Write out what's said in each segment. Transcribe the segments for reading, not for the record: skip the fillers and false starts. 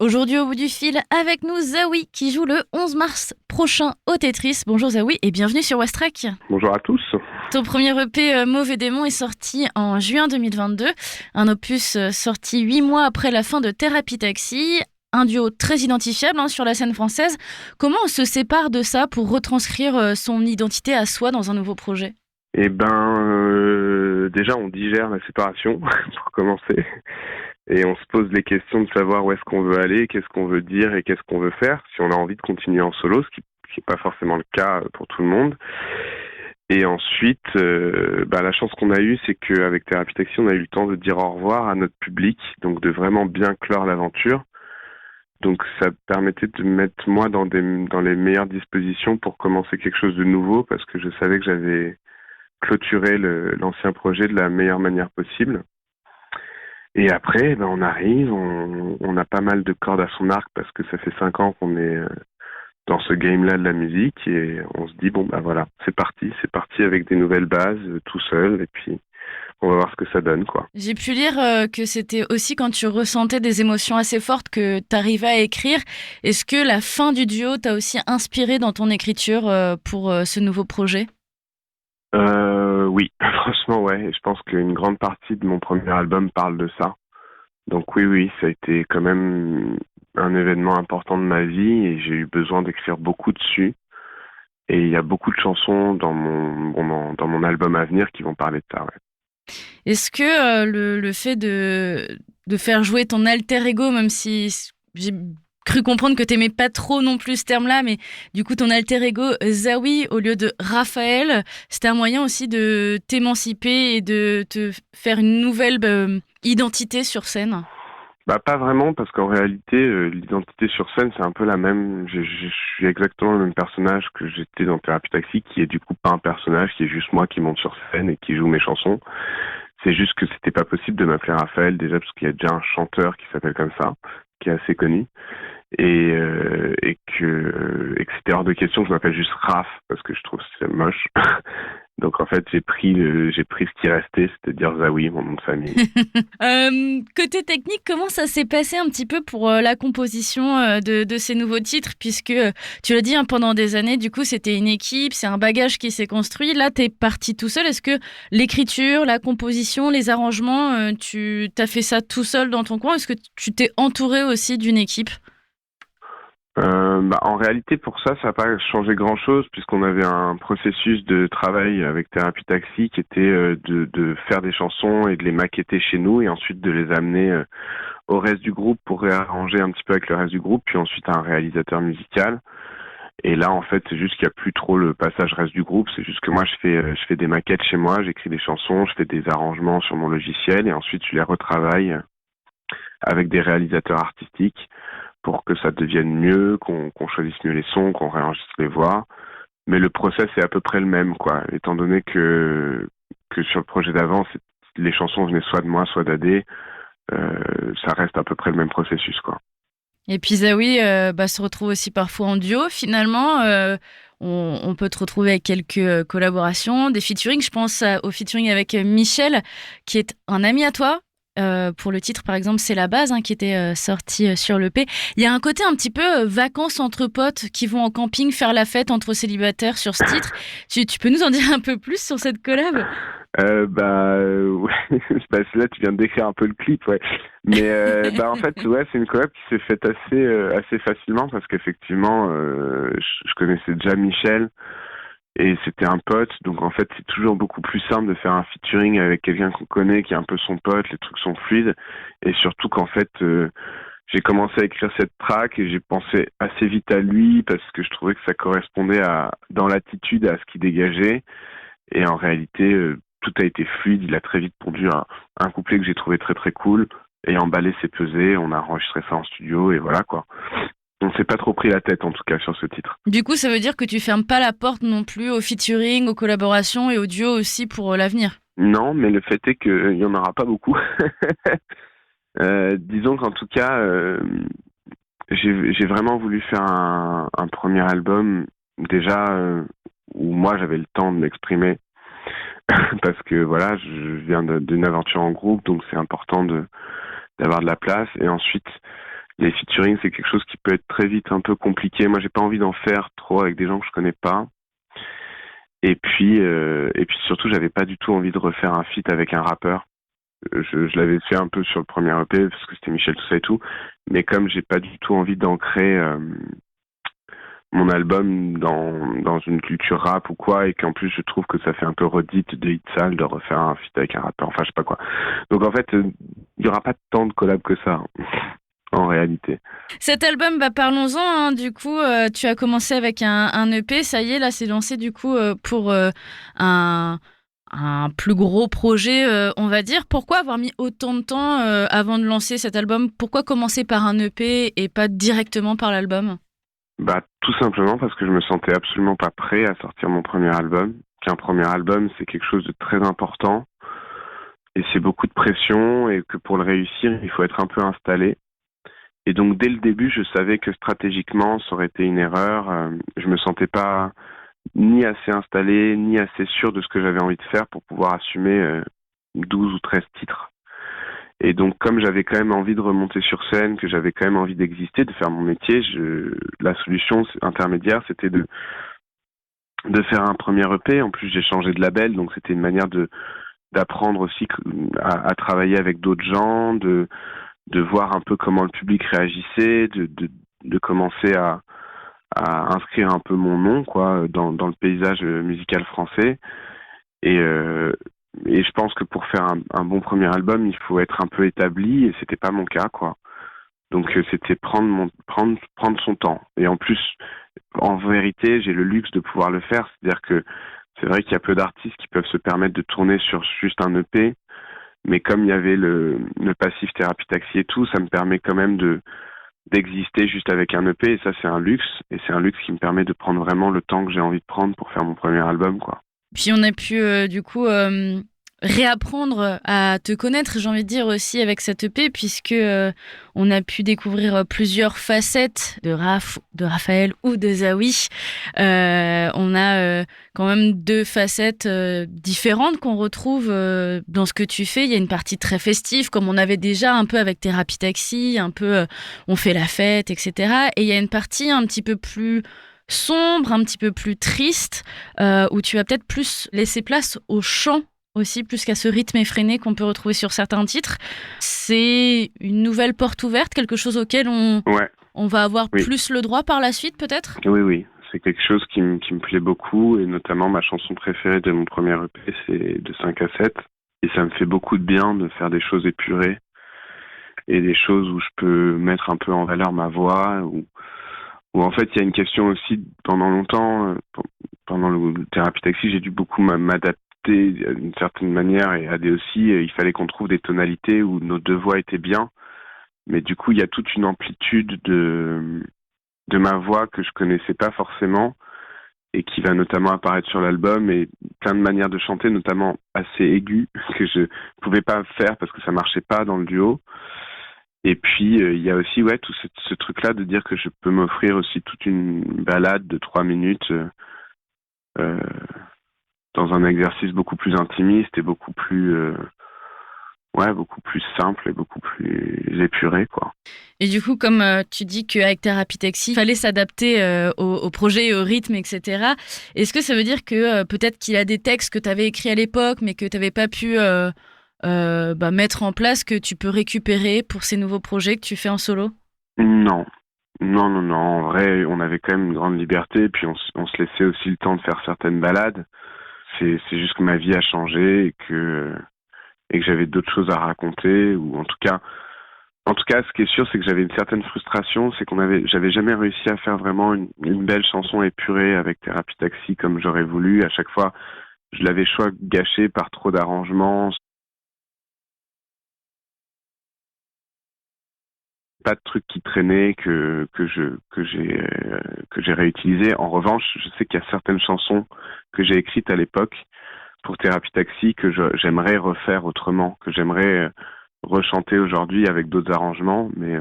Aujourd'hui au bout du fil, avec nous Zawi qui joue le 11 mars prochain au Tetris. Bonjour Zawi et bienvenue sur Westrack. Bonjour à tous. Ton premier EP Mauvais Démon est sorti en juin 2022, un opus sorti 8 mois après la fin de Thérapie Taxi, un duo très identifiable sur la scène française. Comment on se sépare de ça pour retranscrire son identité à soi dans un nouveau projet ? Déjà on digère la séparation pour commencer et on se pose les questions de savoir où est-ce qu'on veut aller, qu'est-ce qu'on veut dire et qu'est-ce qu'on veut faire, si on a envie de continuer en solo, ce qui n'est pas forcément le cas pour tout le monde. Et ensuite, la chance qu'on a eue, c'est qu'avec Thérapie Taxi, on a eu le temps de dire au revoir à notre public, donc de vraiment bien clore l'aventure. Donc ça permettait de me mettre moi dans les meilleures dispositions pour commencer quelque chose de nouveau, parce que je savais que j'avais clôturé l'ancien projet de la meilleure manière possible. Et après, on arrive, on a pas mal de cordes à son arc, parce que ça fait 5 ans qu'on est dans ce game-là de la musique, et on se dit, voilà, c'est parti avec des nouvelles bases, tout seul, et puis on va voir ce que ça donne, quoi. J'ai pu lire que c'était aussi quand tu ressentais des émotions assez fortes que tu arrivais à écrire. Est-ce que la fin du duo t'a aussi inspiré dans ton écriture pour ce nouveau projet ? Oui, franchement, ouais. Je pense qu'une grande partie de mon premier album parle de ça. Donc oui, ça a été quand même un événement important de ma vie et j'ai eu besoin d'écrire beaucoup dessus. Et il y a beaucoup de chansons dans mon album à venir qui vont parler de ça, ouais. Est-ce que le fait de faire jouer ton alter ego, même si j'ai cru comprendre que t'aimais pas trop non plus ce terme-là, mais du coup ton alter ego Zawi au lieu de Raphaël, c'était un moyen aussi de t'émanciper et de te faire une nouvelle identité sur scène ? Pas vraiment, parce qu'en réalité, l'identité sur scène, c'est un peu la même. Je suis exactement le même personnage que j'étais dans Thérapie Taxi, qui est du coup pas un personnage, qui est juste moi qui monte sur scène et qui joue mes chansons. C'est juste que c'était pas possible de m'appeler Raphaël, déjà parce qu'il y a déjà un chanteur qui s'appelle comme ça, qui est assez connu. Et que c'était hors de question que je m'appelle juste Raph, parce que je trouve que c'est moche. Donc en fait, j'ai pris ce qui restait, c'est-à-dire Zawi, mon nom de famille. Côté technique, comment ça s'est passé un petit peu pour la composition de ces nouveaux titres, puisque tu l'as dit pendant des années, du coup c'était une équipe, c'est un bagage qui s'est construit. Là, t'es parti tout seul. Est-ce que l'écriture, la composition, les arrangements, tu t'as fait ça tout seul dans ton coin ? Est-ce que tu t'es entouré aussi d'une équipe ? En réalité, pour ça n'a pas changé grand-chose, puisqu'on avait un processus de travail avec Thérapie Taxi qui était de faire des chansons et de les maqueter chez nous, et ensuite de les amener au reste du groupe pour réarranger un petit peu avec le reste du groupe, puis ensuite à un réalisateur musical. Et là, en fait, c'est juste qu'il n'y a plus trop le passage reste du groupe, c'est juste que moi, je fais des maquettes chez moi, j'écris des chansons, je fais des arrangements sur mon logiciel, et ensuite je les retravaille avec des réalisateurs artistiques, pour que ça devienne mieux, qu'on choisisse mieux les sons, qu'on réenregistre les voix. Mais le process est à peu près le même, quoi. Étant donné que sur le projet d'avant, les chansons venaient soit de moi, soit d'Adé, ça reste à peu près le même processus, quoi. Et puis Zawi se retrouve aussi parfois en duo. Finalement, on peut te retrouver avec quelques collaborations, des featuring. Je pense au featuring avec Michel, qui est un ami à toi. Pour le titre, par exemple, c'est la base qui était sorti sur l'EP. Il y a un côté un petit peu vacances entre potes qui vont en camping faire la fête entre célibataires sur ce titre. Tu peux nous en dire un peu plus sur cette collab ? Ouais. Là, tu viens de décrire un peu le clip, ouais. Mais en fait, ouais, c'est une collab qui s'est faite assez facilement, parce qu'effectivement, je connaissais déjà Michel. Et c'était un pote, donc en fait c'est toujours beaucoup plus simple de faire un featuring avec quelqu'un qu'on connaît, qui est un peu son pote, les trucs sont fluides, et surtout qu'en fait j'ai commencé à écrire cette track et j'ai pensé assez vite à lui, parce que je trouvais que ça correspondait dans l'attitude à ce qu'il dégageait, et en réalité tout a été fluide, il a très vite pondu un couplet que j'ai trouvé très très cool, et emballé c'est pesé, on a enregistré ça en studio, et voilà quoi. On s'est pas trop pris la tête, en tout cas, sur ce titre. Du coup, ça veut dire que tu fermes pas la porte non plus au featuring, aux collaborations et aux duos aussi pour l'avenir ? Non, mais le fait est qu'il y en aura pas beaucoup. Disons qu'en tout cas, j'ai vraiment voulu faire un premier album, déjà, où moi j'avais le temps de m'exprimer. Parce que voilà, je viens d'une aventure en groupe, donc c'est important d'avoir de la place. Et ensuite, Les featuring, c'est quelque chose qui peut être très vite un peu compliqué. Moi, j'ai pas envie d'en faire trop avec des gens que je connais pas. Et puis surtout, j'avais pas du tout envie de refaire un feat avec un rappeur. Je l'avais fait un peu sur le premier EP parce que c'était Michel tout ça et tout, mais comme j'ai pas du tout envie d'ancrer mon album dans une culture rap ou quoi, et qu'en plus je trouve que ça fait un peu redite de hit sale de refaire un feat avec un rappeur, enfin je sais pas quoi. Donc en fait, il y aura pas tant de collabs que ça en réalité. Cet album, parlons-en, hein. Du coup, tu as commencé avec un EP, ça y est, là, c'est lancé du coup pour un, un plus gros projet, on va dire. Pourquoi avoir mis autant de temps avant de lancer cet album? Pourquoi commencer par un EP et pas directement par l'album? Bah tout simplement parce que je me sentais absolument pas prêt à sortir mon premier album. Qu'un premier album, c'est quelque chose de très important et c'est beaucoup de pression, et que pour le réussir, il faut être un peu installé. Et donc dès le début, je savais que stratégiquement, ça aurait été une erreur. Je me sentais pas ni assez installé, ni assez sûr de ce que j'avais envie de faire pour pouvoir assumer 12 ou 13 titres. Et donc comme j'avais quand même envie de remonter sur scène, que j'avais quand même envie d'exister, de faire mon métier, la solution intermédiaire, c'était de faire un premier EP. En plus, j'ai changé de label, donc c'était une manière d'apprendre aussi à travailler avec d'autres gens, de voir un peu comment le public réagissait, de commencer à inscrire un peu mon nom quoi dans le paysage musical français. Et je pense que pour faire un bon premier album, il faut être un peu établi, et c'était pas mon cas quoi. Donc c'était prendre son temps. Et en plus, en vérité, j'ai le luxe de pouvoir le faire, c'est-à-dire que c'est vrai qu'il y a peu d'artistes qui peuvent se permettre de tourner sur juste un EP, mais comme il y avait le passif Thérapie Taxi et tout, ça me permet quand même d'exister juste avec un EP, et ça c'est un luxe, et c'est un luxe qui me permet de prendre vraiment le temps que j'ai envie de prendre pour faire mon premier album quoi. Puis on a pu du coup réapprendre à te connaître, j'ai envie de dire aussi avec cette EP, puisque on a pu découvrir plusieurs facettes de de Raphaël ou de Zawi. On a quand même deux facettes différentes qu'on retrouve dans ce que tu fais. Il y a une partie très festive, comme on avait déjà un peu avec Thérapie Taxi, un peu on fait la fête, etc. Et il y a une partie un petit peu plus sombre, un petit peu plus triste, où tu vas peut-être plus laisser place au chant aussi, plus qu'à ce rythme effréné qu'on peut retrouver sur certains titres. C'est une nouvelle porte ouverte, quelque chose auquel on va avoir plus le droit par la suite peut-être? Oui. C'est quelque chose qui me plaît beaucoup, et notamment ma chanson préférée de mon premier EP, c'est de 5 à 7. Et ça me fait beaucoup de bien de faire des choses épurées et des choses où je peux mettre un peu en valeur ma voix, où en fait il y a une question aussi. Pendant longtemps, pendant le Thérapie Taxi, j'ai dû beaucoup m'adapter d'une certaine manière, et AD aussi, il fallait qu'on trouve des tonalités où nos deux voix étaient bien, mais du coup il y a toute une amplitude de ma voix que je connaissais pas forcément, et qui va notamment apparaître sur l'album, et plein de manières de chanter, notamment assez aiguës, que je pouvais pas faire parce que ça marchait pas dans le duo. Et puis il y a aussi tout ce truc-là de dire que je peux m'offrir aussi toute une balade de 3 minutes dans un exercice beaucoup plus intimiste et beaucoup plus simple et beaucoup plus épuré quoi. Et du coup, comme tu dis qu'avec Thérapie Taxi, il fallait s'adapter au projet, au rythme, etc. Est-ce que ça veut dire que peut-être qu'il y a des textes que tu avais écrits à l'époque, mais que tu n'avais pas pu mettre en place, que tu peux récupérer pour ces nouveaux projets que tu fais en solo? Non. En vrai, on avait quand même une grande liberté, puis on se laissait aussi le temps de faire certaines balades. C'est juste que ma vie a changé, et que j'avais d'autres choses à raconter, ou en tout cas, ce qui est sûr, c'est que j'avais une certaine frustration, c'est j'avais jamais réussi à faire vraiment une belle chanson épurée avec Thérapie Taxi comme j'aurais voulu. À chaque fois, je l'avais gâché par trop d'arrangements. Pas de trucs qui traînaient que j'ai réutilisé. En revanche, je sais qu'il y a certaines chansons que j'ai écrites à l'époque pour Thérapie Taxi que j'aimerais refaire autrement, que j'aimerais rechanter aujourd'hui avec d'autres arrangements, mais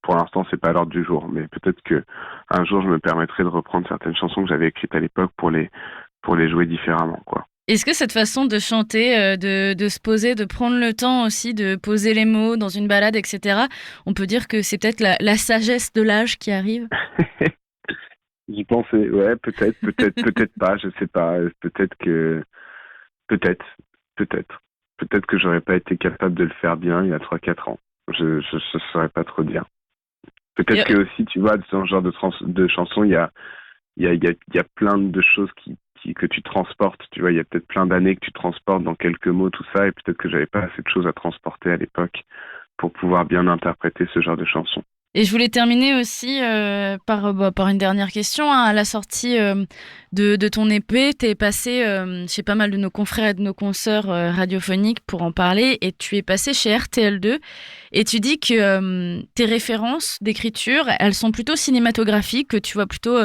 pour l'instant c'est pas à l'ordre du jour. Mais peut-être que un jour je me permettrai de reprendre certaines chansons que j'avais écrites à l'époque pour les jouer différemment quoi. Est-ce que cette façon de chanter, de se poser, de prendre le temps aussi de poser les mots dans une balade, etc., on peut dire que c'est peut-être la sagesse de l'âge qui arrive? J'y pensais, ouais, peut-être pas, je sais pas. Peut-être, peut-être. Peut-être que j'aurais pas été capable de le faire bien il y a 3-4 ans. Je saurais pas trop dire. Peut-être que aussi, tu vois, dans ce genre de chansons, il y a plein de choses que tu transportes. Tu vois, il y a peut-être plein d'années que tu transportes dans quelques mots, tout ça, et peut-être que j'avais pas assez de choses à transporter à l'époque pour pouvoir bien interpréter ce genre de chansons. Et je voulais terminer aussi par une dernière question, hein. À la sortie de ton EP, tu es passé chez pas mal de nos confrères et de nos consoeurs radiophoniques pour en parler, et tu es passé chez RTL2, et tu dis que tes références d'écriture, elles sont plutôt cinématographiques, que tu vois plutôt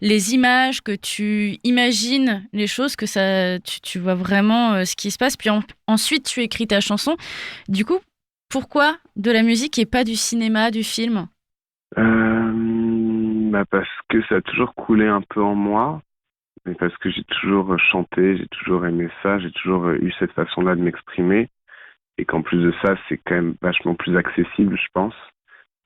les images, que tu imagines les choses, que tu vois vraiment ce qui se passe, puis ensuite tu écris ta chanson. Du coup, pourquoi de la musique et pas du cinéma, du film? Parce que ça a toujours coulé un peu en moi, mais parce que j'ai toujours chanté, j'ai toujours aimé ça, j'ai toujours eu cette façon-là de m'exprimer, et qu'en plus de ça, c'est quand même vachement plus accessible, je pense.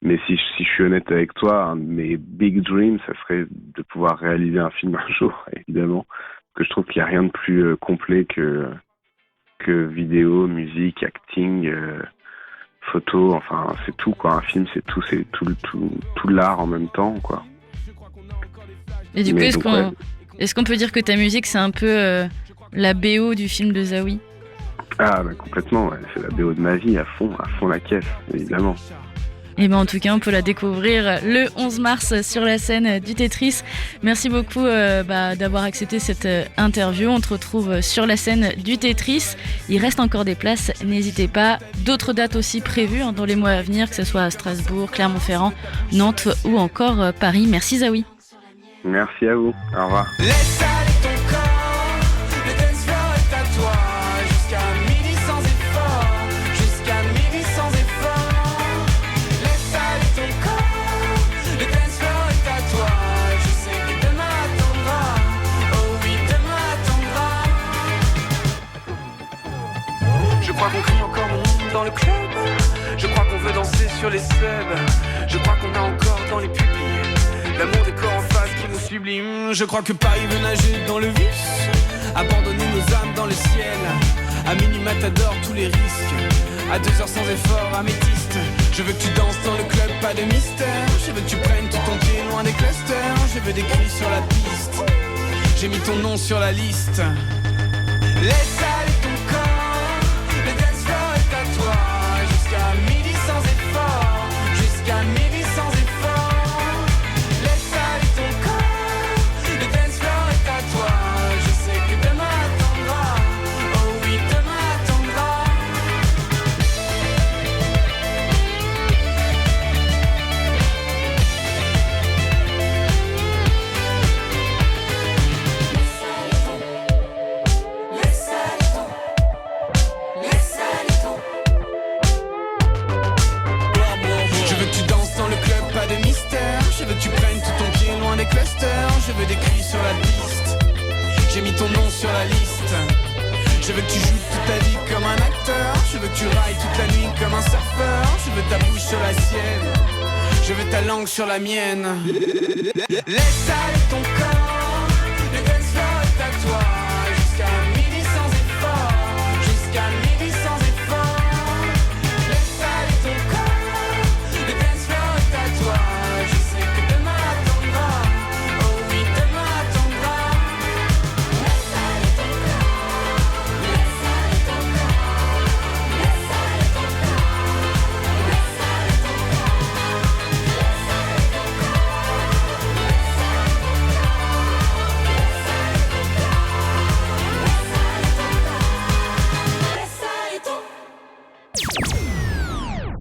Mais si je suis honnête avec toi, un de mes big dreams, ça serait de pouvoir réaliser un film un jour, évidemment, parce que je trouve qu'il n'y a rien de plus complet que vidéo, musique, acting, photo, enfin c'est tout quoi. Un film c'est tout l'art en même temps quoi. Et du coup, est-ce qu'on peut dire que ta musique c'est un peu la BO du film de Zawi? Ah bah complètement, ouais. C'est la BO de ma vie à fond la caisse, évidemment. Et ben en tout cas, on peut la découvrir le 11 mars sur la scène du Tetris. Merci beaucoup d'avoir accepté cette interview. On te retrouve sur la scène du Tetris. Il reste encore des places, n'hésitez pas. D'autres dates aussi prévues dans les mois à venir, que ce soit à Strasbourg, Clermont-Ferrand, Nantes ou encore Paris. Merci Zawi. Merci à vous, au revoir. Laisse aller ton corps, le dance floor est à toi. Jusqu'à midi sans effort, jusqu'à midi sans effort. Laisse aller ton corps, le dance floor est à toi. Je sais que demain attendra, oh oui demain attendra. Je crois qu'on crie encore mon nom dans le club. Je crois qu'on veut danser sur les subs. Je crois qu'on a encore dans les pupilles l'amour des corps en face qui nous sublime. Je crois que Paris veut nager dans le vice, abandonner nos âmes dans le ciel. À minima t'adores tous les risques, à 2 heures sans effort, améthyste. Je veux que tu danses dans le club, pas de mystère. Je veux que tu prennes tout ton pied loin des clusters. Je veux des cris sur la piste, j'ai mis ton nom sur la liste. Laisse aller ton corps, le dance floor est à toi. Jusqu'à midi sans effort, jusqu'à midi sans effort. Je veux des cris sur la piste, j'ai mis ton nom sur la liste. Je veux que tu joues toute ta vie comme un acteur. Je veux que tu railles toute la nuit comme un surfeur. Je veux ta bouche sur la sienne, je veux ta langue sur la mienne. Laisse aller ton corps.